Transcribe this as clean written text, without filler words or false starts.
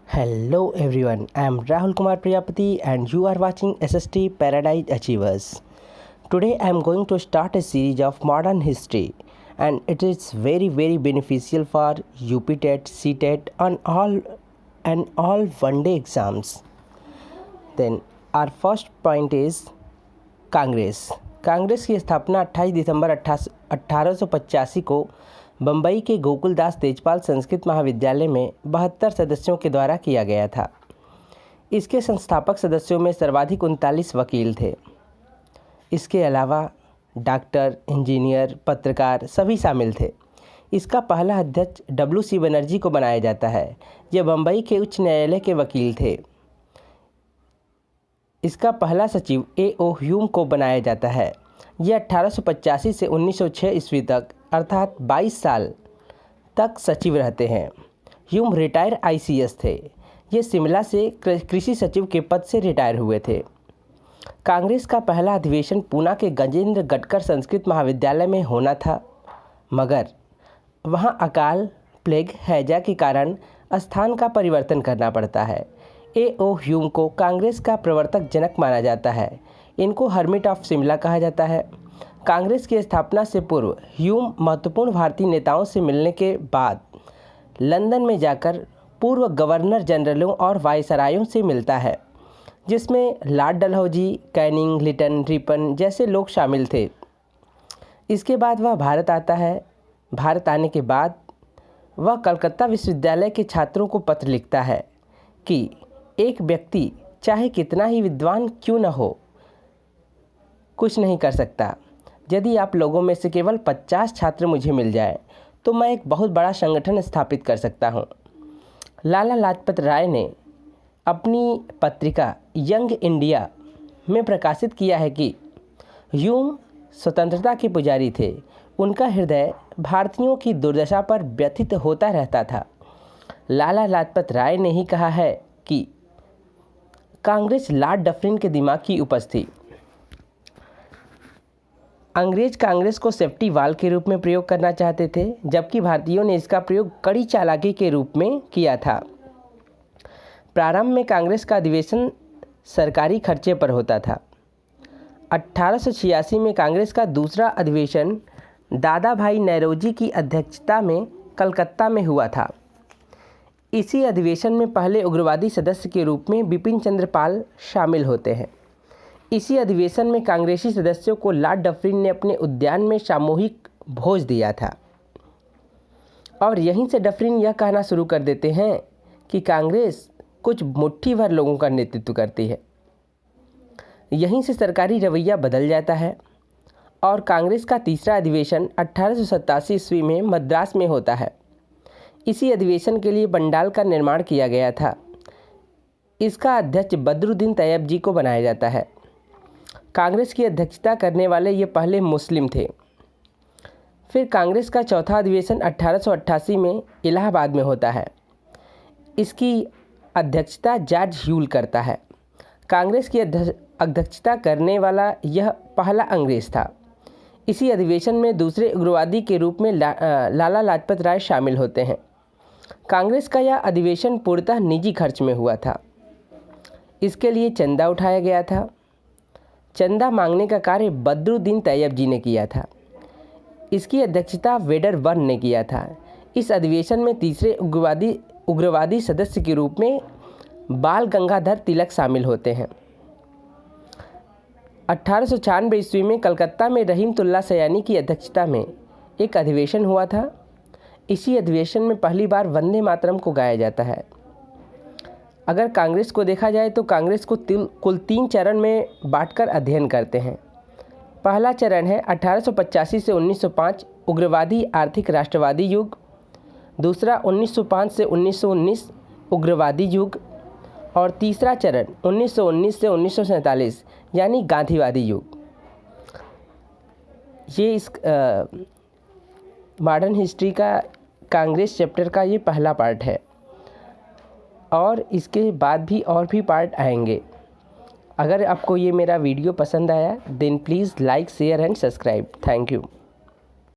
Hello everyone, I am Rahul Kumar Priyapati and you are watching SST Paradise Achievers. Today I am going to start a series of modern history and it is very beneficial for UP TET, CTET and all one day exams. Then our first point is Congress. Congress की स्थापना 28 दिसंबर 1885 को बम्बई के गोकुलदास तेजपाल संस्कृत महाविद्यालय में 72 सदस्यों के द्वारा किया गया था। इसके संस्थापक सदस्यों में सर्वाधिक 39 वकील थे। इसके अलावा डॉक्टर, इंजीनियर, पत्रकार सभी शामिल थे। इसका पहला अध्यक्ष WC बनर्जी को बनाया जाता है। यह बम्बई के उच्च न्यायालय के वकील थे। इसका पहला सचिव A.O. ह्यूम को बनाया जाता है। यह 1885 से 1906 ईस्वी तक अर्थात 22 साल तक सचिव रहते हैं। ह्यूम रिटायर ICS थे। ये शिमला से कृषि सचिव के पद से रिटायर हुए थे। कांग्रेस का पहला अधिवेशन पूना के गजेंद्र गटकर संस्कृत महाविद्यालय में होना था, मगर वहां अकाल, प्लेग, हैजा के कारण स्थान का परिवर्तन करना पड़ता है। A.O. ह्यूम को कांग्रेस का प्रवर्तक जनक माना जाता है। इनको हर्मिट ऑफ शिमला कहा जाता है। कांग्रेस की स्थापना से पूर्व ह्यूम महत्वपूर्ण भारतीय नेताओं से मिलने के बाद लंदन में जाकर पूर्व गवर्नर जनरलों और वायसरायों से मिलता है, जिसमें Lord Dalhousie, Canning, Lytton, Ripon जैसे लोग शामिल थे। इसके बाद वह भारत आता है। भारत आने के बाद वह कलकत्ता विश्वविद्यालय के छात्रों को पत्र लिखता है कि एक व्यक्ति चाहे कितना ही विद्वान क्यों न हो, कुछ नहीं कर सकता। यदि आप लोगों में से केवल 50 छात्र मुझे मिल जाए तो मैं एक बहुत बड़ा संगठन स्थापित कर सकता हूँ। लाला लाजपत राय ने अपनी पत्रिका यंग इंडिया में प्रकाशित किया है कि ह्यूम स्वतंत्रता के पुजारी थे। उनका हृदय भारतीयों की दुर्दशा पर व्यथित होता रहता था। लाला लाजपत राय ने ही कहा है कि कांग्रेस लॉर्ड डफरिन के दिमाग की उपज थी। अंग्रेज कांग्रेस को सेफ्टी वाल के रूप में प्रयोग करना चाहते थे, जबकि भारतीयों ने इसका प्रयोग कड़ी चालाकी के रूप में किया था। प्रारंभ में कांग्रेस का अधिवेशन सरकारी खर्चे पर होता था। 1886 में कांग्रेस का दूसरा अधिवेशन दादा भाई नौरोजी की अध्यक्षता में कलकत्ता में हुआ था। इसी अधिवेशन में पहले उग्रवादी सदस्य के रूप में बिपिन चंद्र पाल शामिल होते हैं। इसी अधिवेशन में कांग्रेसी सदस्यों को लॉर्ड डफरिन ने अपने उद्यान में सामूहिक भोज दिया था और यहीं से डफरिन यह कहना शुरू कर देते हैं कि कांग्रेस कुछ मुट्ठी भर लोगों का नेतृत्व करती है। यहीं से सरकारी रवैया बदल जाता है और कांग्रेस का तीसरा अधिवेशन 1887 ईस्वी में मद्रास में होता है। इसी अधिवेशन के लिए पंडाल का निर्माण किया गया था। इसका अध्यक्ष बदरुद्दीन तैयब जी को बनाया जाता है। कांग्रेस की अध्यक्षता करने वाले ये पहले मुस्लिम थे। फिर कांग्रेस का चौथा अधिवेशन 1888 में इलाहाबाद में होता है। इसकी अध्यक्षता जॉर्ज ह्यूल करता है। कांग्रेस की अध्यक्षता करने वाला यह पहला अंग्रेज था। इसी अधिवेशन में दूसरे उग्रवादी के रूप में लाला लाजपत राय शामिल होते हैं। कांग्रेस का यह अधिवेशन पूर्णतः निजी खर्च में हुआ था। इसके लिए चंदा उठाया गया था। चंदा मांगने का कार्य बदरुद्दीन तैयब जी ने किया था। इसकी अध्यक्षता वेडरबर्न ने किया था। इस अधिवेशन में तीसरे उग्रवादी सदस्य के रूप में बाल गंगाधर तिलक शामिल होते हैं। 1896 ईस्वी में कलकत्ता में रहीमतुल्लाह सयानी की अध्यक्षता में एक अधिवेशन हुआ था। इसी अधिवेशन में पहली बार वंदे मातरम को गाया जाता है। अगर कांग्रेस को देखा जाए तो कांग्रेस को कुल 3 चरण में बांटकर अध्ययन करते हैं। पहला चरण है 1885 से 1905 उग्रवादी आर्थिक राष्ट्रवादी युग। दूसरा 1905 से 1919 उग्रवादी युग और तीसरा चरण 1919 से 1947 यानी गांधीवादी युग। ये इस मॉडर्न हिस्ट्री का कांग्रेस चैप्टर का ये पहला पार्ट है और इसके बाद भी और भी पार्ट आएंगे। अगर आपको ये मेरा वीडियो पसंद आया then please like, share and subscribe. Thank you.